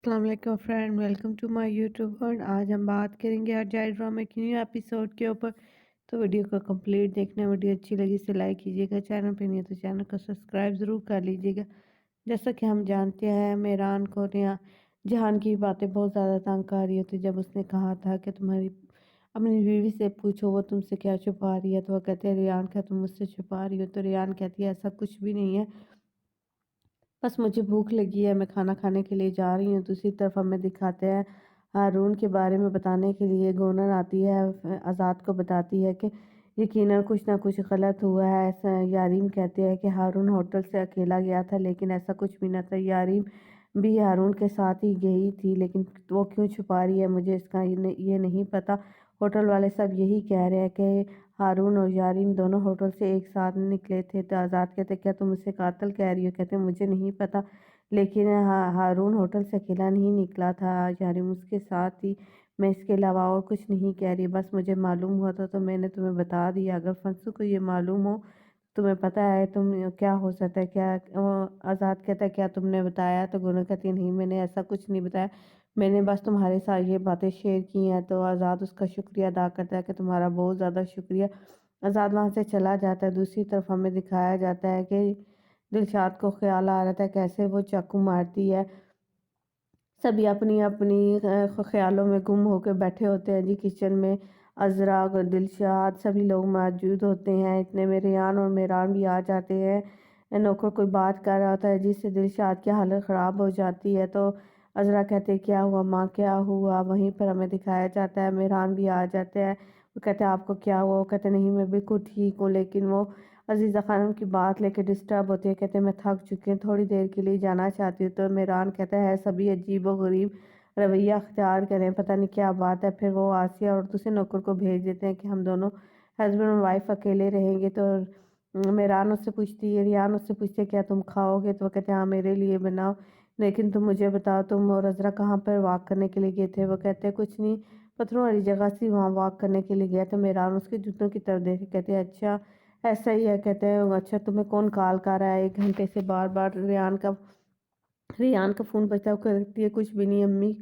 अस्सलाम वालेकुम friend, welcome to my YouTube. और आज हम बात करेंगे अर्जाई ड्रामा के न्यू एपिसोड के ऊपर। तो वीडियो को कंप्लीट देखना। वीडियो अच्छी लगी तो लाइक कीजिएगा, चैनल पे नहीं है तो चैनल को सब्सक्राइब ज़रूर कर लीजिएगा। जैसा कि हम जानते हैं, मेहरान को यहाँ जहान की बातें बहुत ज़्यादा तंग कर रही होती। जब उसने कहा था कि तुम्हारी अपनी बीवी से पूछो वो तुमसे क्या छुपा रही है, तो वो कहते हैं रियान क्या तुम मुझसे छुपा रही हो। तो रियान कहती है ऐसा कुछ भी नहीं है, बस मुझे भूख लगी है, मैं खाना खाने के लिए जा रही हूँ। दूसरी तरफ हमें दिखाते हैं हारून के बारे में बताने के लिए गोनर आती है, आज़ाद को बताती है कि यकीनन कुछ ना कुछ गलत हुआ है। ऐसा यारीम कहते हैं कि हारून होटल से अकेला गया था, लेकिन ऐसा कुछ भी ना था। यारीम भी हारून के साथ ही गई थी, लेकिन वो क्यों छुपा रही है मुझे इसका ये नहीं पता। होटल वाले सब यही कह रहे हैं कि हारून और यारीम दोनों होटल से एक साथ निकले थे। तो आज़ाद कहते क्या तुम मुझसे कातिल कह रही हो। कहते मुझे नहीं पता, लेकिन हारून होटल से अकेला नहीं निकला था, यारीम उसके साथ थी। मैं इसके अलावा और कुछ नहीं कह रही, बस मुझे मालूम हुआ था तो मैंने तुम्हें बता दिया। अगर फंसू को ये मालूम हो, तुम्हें पता है तुम क्या हो सकता है क्या। आज़ाद कहता है क्या तुमने बताया। तो गुनर कहती है नहीं मैंने ऐसा कुछ नहीं बताया, मैंने बस तुम्हारे साथ ये बातें शेयर की हैं। तो आज़ाद उसका शुक्रिया अदा करता है कि तुम्हारा बहुत ज़्यादा शुक्रिया। आज़ाद वहाँ से चला जाता है। दूसरी तरफ हमें दिखाया जाता है कि दिलशाद को ख्याल आ रहा था कैसे वो चाकू मारती है। सभी अपनी अपनी ख्यालों में गुम होकर बैठे होते हैं जी किचन में। अज़रा दिलशाद सभी लोग मौजूद होते हैं। इतने में रेयान और मेहरान भी आ जाते हैं। नौकर कोई बात कर रहा होता है जिससे दिलशाद की हालत ख़राब हो जाती है। तो अज़रा कहते हैं क्या हुआ माँ क्या हुआ। वहीं पर हमें दिखाया जाता है मेहरान भी आ जाते हैं। वो कहते हैं आपको क्या हुआ। वो कहते नहीं मैं बिल्कुल ठीक हूँ, लेकिन वो अजीज़ा खानम की बात लेके डिस्टर्ब होती है। कहते हैं मैं थक चुकी हूँ, थोड़ी देर के लिए जाना चाहती हूँ। तो मेहरान कहता है सभी अजीब व गरीब रवैया अख्तियार करें, पता नहीं क्या बात है। फिर वो आसिया और दूसरे नौकर को भेज देते हैं कि हम दोनों हस्बैंड और वाइफ अकेले रहेंगे। तो मेहरान उससे पूछती है, रियान उससे पूछती है क्या तुम खाओगे। तो वो कहते हैं हाँ मेरे लिए बनाओ, लेकिन तुम मुझे बताओ तुम और अज़रा कहाँ पर वॉक करने के लिए गए थे। वो कहते हैं कुछ नहीं, पत्थरों वाली जगह से वहाँ वॉक करने के लिए गया। तो मेहरान उसके जूतों की तरफ देखे कहते हैं अच्छा ऐसा ही है। कहते हैं अच्छा तुम्हें कौन कॉल कर रहा है 1 घंटे से बार बार। रियान का फ़ोन बजता है। वो कहती है कुछ भी नहीं अम्मी,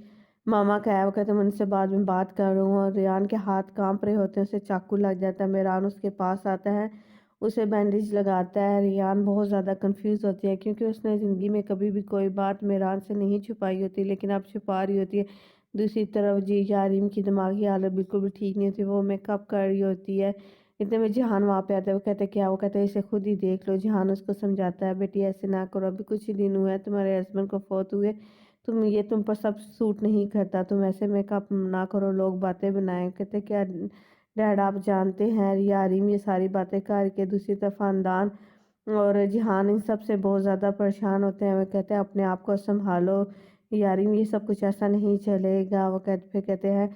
मामा का है। वो कहते हैं मैं उनसे बाद में बात कर रहा हूँ। और रियान के हाथ कांप रहे होते हैं, उसे चाकू लग जाता है। मेहरान उसके पास आता है, उसे बैंडेज लगाता है। रियान बहुत ज़्यादा कंफ्यूज होती है क्योंकि उसने ज़िंदगी में कभी भी कोई बात मेहरान से नहीं छुपाई होती, लेकिन अब छुपा रही होती है। दूसरी तरफ जी यारीम की दिमागी हालत बिल्कुल भी ठीक नहीं होती, वो मेकअप कर रही होती है। इतने में जहान वहाँ पे आता है। वो कहते हैं क्या। वो कहते हैं इसे खुद ही देख लो। जहान उसको समझाता है बेटी ऐसे ना करो, अभी कुछ ही दिन हुए हैं तुम्हारे हस्बैंड को फौत हुए, तुम पर सब सूट नहीं करता, तुम ऐसे मेकअप ना करो लोग बातें बनाएं। कहते क्या डैड आप जानते हैं यारीम ये सारी बातें करके दूसरी तरफ खानदान और जहान इन सब से बहुत ज़्यादा परेशान होते हैं। वो कहते हैं अपने आप को संभालो यारीम, ये सब कुछ ऐसा नहीं चलेगा। वो कहते हैं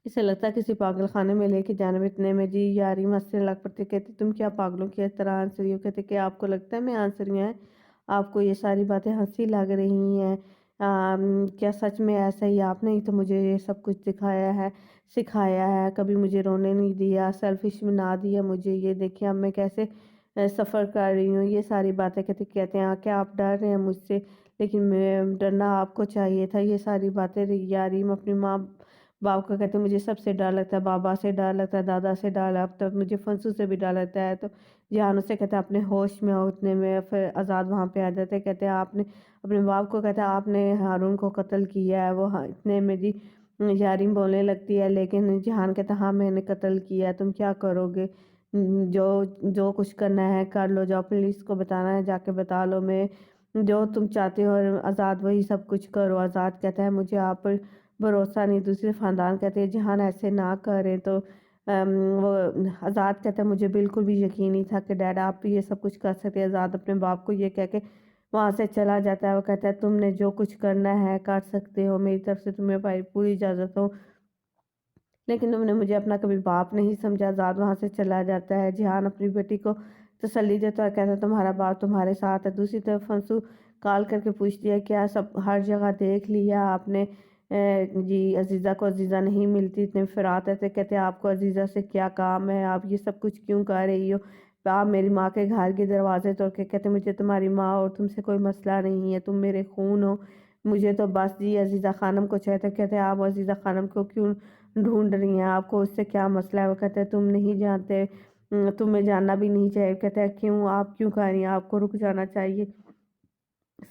इसे लगता है किसी पागल खाने में लेके जाने में। इतने में जी यारीम हंसने लग पड़ती, कहती तुम क्या पागलों की तरह हंस रही हो। कहते कि आपको लगता है मैं हंस रही हूँ, आपको ये सारी बातें हंसी लग रही हैं। क्या सच में ऐसा ही आपने ही तो मुझे ये सब कुछ सिखाया है, कभी मुझे रोने नहीं दिया, सेल्फिश बना दिया मुझे। ये देखिए अब मैं कैसे सफ़र कर रही हूँ। ये सारी बातें कहते हैं क्या आप डर रहे हैं मुझसे, लेकिन मैं डरना आपको चाहिए था। ये सारी बातें यारीम अपनी माँ बाप को कहते मुझे सबसे डर लगता है, बाबा से डर लगता है, दादा से डर लगता है, मुझे फंसू से भी डर लगता है। तो जिहान उससे कहते हैं अपने होश में हो। उतने में फिर आज़ाद वहाँ पे आ जाते हैं। कहते हैं आपने अपने बाप को, कहते हैं आपने हारून को कत्ल किया है। वो हाँ इतने में जी यारीम बोलने लगती है, लेकिन जिहान कहता है हाँ मैंने कत्ल किया है, तुम क्या करोगे। जो जो कुछ करना है कर लो, जाओ पुलिस को बताना है जाके बता लो, मैं जो तुम चाहते हो और आज़ाद वही सब कुछ करो। आज़ाद कहता है मुझे आप पर भरोसा नहीं। दूसरे ख़ानदान कहते हैं जहान ऐसे ना करें। तो वो आज़ाद कहता है मुझे बिल्कुल भी यकीन नहीं था कि डैड आप ये सब कुछ कर सकते हैं। आज़ाद अपने बाप को ये कह के वहाँ से चला जाता है। वो कहता है तुमने जो कुछ करना है कर सकते हो, मेरी तरफ से तुम्हें भाई पूरी इजाज़त हो, लेकिन तुमने मुझे अपना कभी बाप नहीं समझा। आज़ाद वहाँ से चला जाता है। जिहान अपनी बेटी को तसल्ली देता है, कहता है तुम्हारा बाप तुम्हारे साथ है। दूसरी तरफ फंसू कॉल करके पूछती है क्या सब हर जगह देख लिया आपने। जी अजीज़ा को अजीज़ा नहीं मिलती। इतने फिर आते थे, कहते हैं आपको अजीज़ा से क्या काम है, आप ये सब कुछ क्यों कर रही हो। आप मेरी माँ के घर के दरवाजे तोड़ के कहते मुझे तुम्हारी माँ और तुमसे कोई मसला नहीं है, तुम मेरे खून हो, مجھے تو بس جی عزیزہ خانم کو چاہتا ہے، کہتے ہیں آپ عزیزہ خانم کو کیوں ڈھونڈ رہی ہیں، آپ کو اس سے کیا مسئلہ ہے؟ وہ کہتے ہیں تم نہیں جانتے، تمہیں جاننا بھی نہیں چاہیے۔ کہتے ہیں کیوں، آپ کیوں کہہ رہی ہیں، آپ کو رک جانا چاہیے،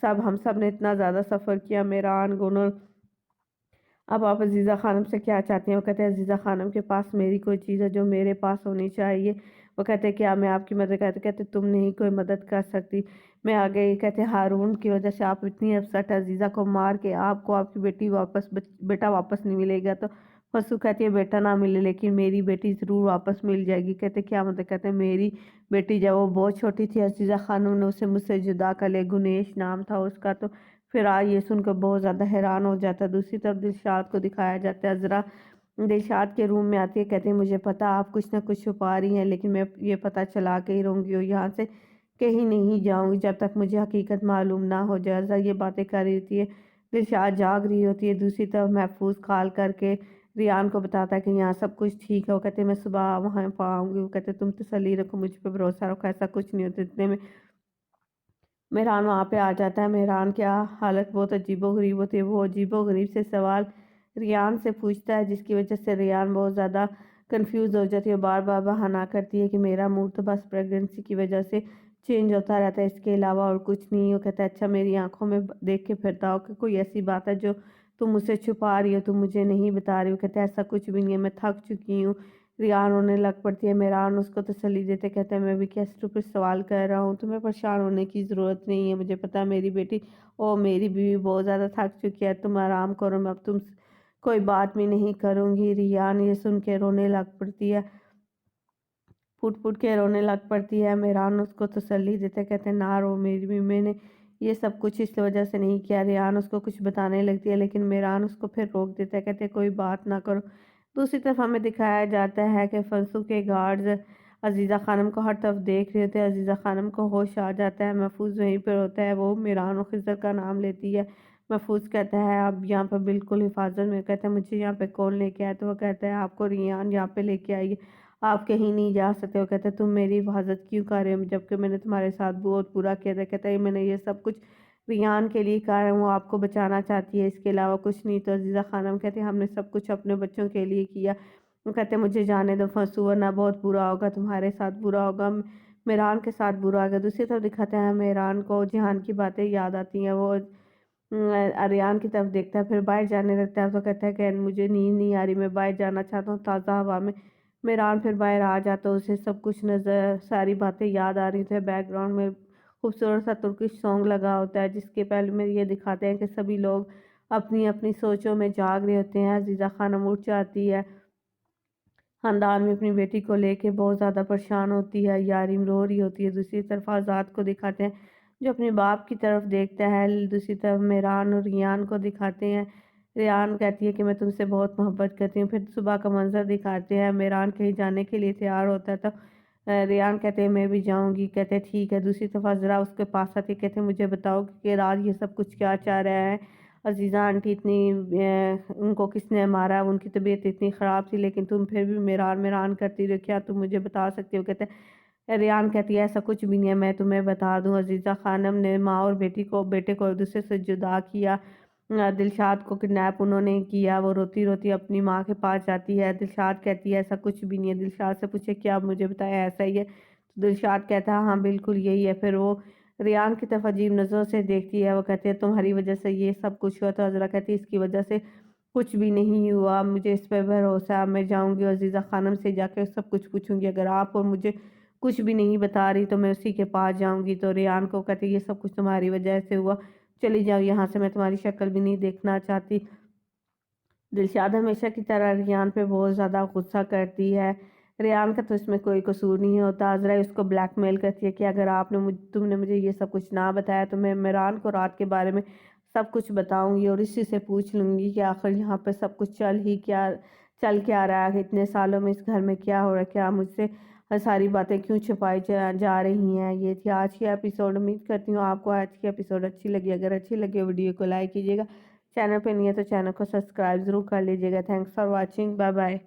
ہم سب نے اتنا زیادہ سفر کیا، میران گنر، اب آپ عزیزہ خانم سے کیا چاہتی ہیں؟ وہ کہتے ہیں عزیزہ خانم کے پاس میری کوئی چیز ہے جو میرے پاس ہونی چاہیے۔ وہ کہتے ہیں کیا میں آپ کی مدد کہتے تم نہیں کوئی مدد کر سکتی، میں آگے کہتے ہیں ہارون کی وجہ سے آپ اتنی اپسٹ، عزیزہ کو مار کے آپ کو آپ کی بیٹا واپس نہیں ملے گا۔ تو فسو کہتی ہے بیٹا نہ ملے لیکن میری بیٹی ضرور واپس مل جائے گی۔ کہتے کیا مطلب؟ کہتے ہیں میری بیٹی جب وہ بہت چھوٹی تھی عزیزہ خانم نے اسے مجھ سے جدا کر لے، گنیش نام تھا اس کا۔ تو پھر یہ سن کر بہت زیادہ حیران ہو جاتا ہے۔ دوسری طرف دلشاد کو دکھایا جاتا ہے، عذرا دلشاد کے روم میں آتی ہے، کہتے ہیں مجھے پتا آپ کچھ نہ کچھ چھپا رہی ہیں، لیکن میں یہ پتہ چلا کے ہی رہوں گی اور یہاں سے کہیں نہیں جاؤں گی جب تک مجھے حقیقت معلوم نہ ہو جائے۔ عذرا یہ باتیں کر رہی ہوتی ہے، دلشاد جاگ رہی ہوتی ہے۔ دوسری طرف محفوظ کال کر کے ریان کو بتاتا ہے کہ یہاں سب کچھ ٹھیک ہے۔ وہ کہتے ہیں میں صبح وہاں پاؤں گی۔ وہ کہتے ہیں تم تسلی رکھو، مجھ پہ بھروسہ رکھو، ایسا کچھ نہیں ہوتا۔ اتنے میں مہران وہاں پہ آ جاتا ہے۔ مہران کی حالت بہت عجیب و غریب ہوتی ہے، وہ عجیب و غریب سے سوال ریان سے پوچھتا ہے جس کی وجہ سے ریان بہت زیادہ کنفیوز ہو جاتی ہے، بار بار بہانہ کرتی ہے کہ میرا موڈ تو بس پریگننسی کی وجہ سے چینج ہوتا رہتا ہے، اس کے علاوہ اور کچھ نہیں۔ وہ کہتا ہے اچھا میری آنکھوں میں دیکھ کے پھرتا ہو کہ کوئی ایسی بات ہے جو تم مجھ سے چھپا رہی ہو، تم مجھے نہیں بتا رہی ہو۔ کہتا ہے ایسا کچھ بھی نہیں ہے، میں تھک چکی ہوں۔ ریان رونے لگ پڑتی ہے، مہران اس کو تسلی دیتے کہتے ہیں میں بھی کیا اسٹوپڈ سوال کر رہا ہوں، تمہیں پریشان ہونے کی ضرورت نہیں ہے، مجھے پتا ہے میری بیٹی اور میری بیوی بہت زیادہ تھک چکی ہے، تم آرام کرو، میں اب تم کوئی بات بھی نہیں کروں گی۔ ریان یہ سن کے رونے لگ پڑتی ہے، پھٹ پھٹ کے رونے لگ پڑتی ہے۔ مہران اس کو تسلی دیتے کہتے ہیں نہ رو میری بھی، میں نے یہ سب کچھ اس وجہ سے نہیں کیا۔ ریان اس کو کچھ بتانے لگتی ہے لیکن مہران اس کو پھر روک دیتا ہے، کہتے ہیں کوئی بات نہ کرو۔ دوسری طرف ہمیں دکھایا جاتا ہے کہ فنسو کے گارڈز عزیزہ خانم کو ہر طرف دیکھ رہے ہوتے ہیں۔ عزیزہ خانم کو ہوش آ جاتا ہے، محفوظ وہیں پر ہوتا ہے، وہ مہران و خضر کا نام لیتی ہے۔ محفوظ کہتا ہے آپ یہاں پر بالکل حفاظت میں، کہتا ہے مجھے یہاں پہ کون لے کے آیا؟ تو وہ کہتا ہے آپ کو ریان یہاں پہ لے کے آئی ہے، آپ کہیں نہیں جا سکتے۔ وہ کہتے ہیں تم میری حفاظت کیوں کر رہے ہو جبکہ میں نے تمہارے ساتھ بہت برا کیا تھا؟ کہتا ہے میں نے یہ سب کچھ ریان کے لیے کہا ہے، وہ آپ کو بچانا چاہتی ہے، اس کے علاوہ کچھ نہیں۔ تو عزیزہ خانم کہتے ہیں ہم نے سب کچھ اپنے بچوں کے لیے کیا۔ وہ کہتے ہیں مجھے جانے دو فنسو، ورنہ بہت برا ہوگا، تمہارے ساتھ برا ہوگا، مہران کے ساتھ برا ہوگا۔ دوسری طرف دکھاتے ہیں مہران کو جہان کی باتیں یاد آتی ہیں، وہ ریان کی طرف دیکھتا ہے پھر باہر جانے لگتا ہے۔ تو کہتا ہے کہ مجھے نیند نہیں آ رہی، میں باہر جانا چاہتا ہوں تازہ ہوا میں۔ مہران پھر باہر آ جاتا ہے، اسے سب کچھ نظر، ساری باتیں یاد آ رہی تھے۔ بیک گراؤنڈ میں خوبصورت سا ترکش سانگ لگا ہوتا ہے جس کے پہلے میں یہ دکھاتے ہیں کہ سبھی لوگ اپنی اپنی سوچوں میں جاگ رہے ہوتے ہیں۔ عزیزہ خانم اٹھ جاتی ہے، خاندان میں اپنی بیٹی کو لے کے بہت زیادہ پریشان ہوتی ہے، یاریم رو رہی ہوتی ہے۔ دوسری طرف آزاد کو دکھاتے ہیں جو اپنے باپ کی طرف دیکھتا ہے۔ دوسری طرف مہران اور ریان کو دکھاتے ہیں، ریان کہتی ہے کہ میں تم سے بہت محبت کرتی ہوں۔ پھر صبح کا منظر دکھاتے ہیں، مہران کہیں جانے کے لیے تیار ہوتا ہے تو ریان کہتے ہیں میں بھی جاؤں گی، کہتے ہیں ٹھیک ہے۔ دوسری طرف عذرا اس کے پاس آتی ہے، کہتے ہیں مجھے بتاؤ کہ رات یہ سب کچھ کیا چاہ رہا ہے، عزیزہ آنٹی اتنی ان کو کس نے مارا، ان کی طبیعت اتنی خراب تھی لیکن تم پھر بھی مہران مہران کرتی رہی، کیا تم مجھے بتا سکتے ہو؟ کہتے ہیں ریان کہتی ہے ایسا کچھ بھی نہیں ہے، میں تمہیں بتا دوں، عزیزہ خانم نے ماں اور بیٹے کو ایک دوسرے سے جدا کیا، دلشاد کو کڈنیپ انہوں نے کیا۔ وہ روتی روتی اپنی ماں کے پاس جاتی ہے، دلشاد کہتی ہے ایسا کچھ بھی نہیں ہے۔ دلشاد سے پوچھے کیا مجھے بتایا ایسا ہی ہے؟ تو دلشاد کہتا ہے ہاں بالکل یہی ہے۔ پھر وہ ریان کی طرف عجیب نظروں سے دیکھتی ہے، وہ کہتے ہیں تمہاری وجہ سے یہ سب کچھ ہوا۔ تو عذرا کہتی ہے اس کی وجہ سے کچھ بھی نہیں ہوا، مجھے اس پہ بھروسہ ہے، میں جاؤں گی عزیزہ خانم سے جا کے سب کچھ پوچھوں گی، اگر آپ اور مجھے کچھ بھی نہیں بتا رہی تو میں اسی کے پاس جاؤں گی۔ تو ریان کو کہتے یہ سب کچھ تمہاری وجہ سے ہوا، چلی جاؤ یہاں سے، میں تمہاری شکل بھی نہیں دیکھنا چاہتی۔ دلشاد ہمیشہ کی طرح ریان پہ بہت زیادہ غصہ کرتی ہے، ریان کا تو اس میں کوئی قصور نہیں ہوتا۔ عذرا اس کو بلیک میل کرتی ہے کہ اگر تم نے مجھے یہ سب کچھ نہ بتایا تو میں مہران کو رات کے بارے میں سب کچھ بتاؤں گی اور اسی سے پوچھ لوں گی کہ آخر یہاں پہ سب کچھ چل کیا رہا ہے، اتنے سالوں میں اس گھر میں کیا ہو رہا ہے، کیا مجھ سے ساری باتیں کیوں چھپائی جا رہی ہیں۔ یہ تھی آج کی ایپیسوڈ، امید کرتی ہوں آپ کو آج کی ایپیسوڈ اچھی لگی، اگر اچھی لگی ویڈیو کو لائک کیجیے گا، چینل پہ نہیں ہے تو چینل کو سبسکرائب ضرور کر لیجیے گا۔ Thanks for watching, bye bye.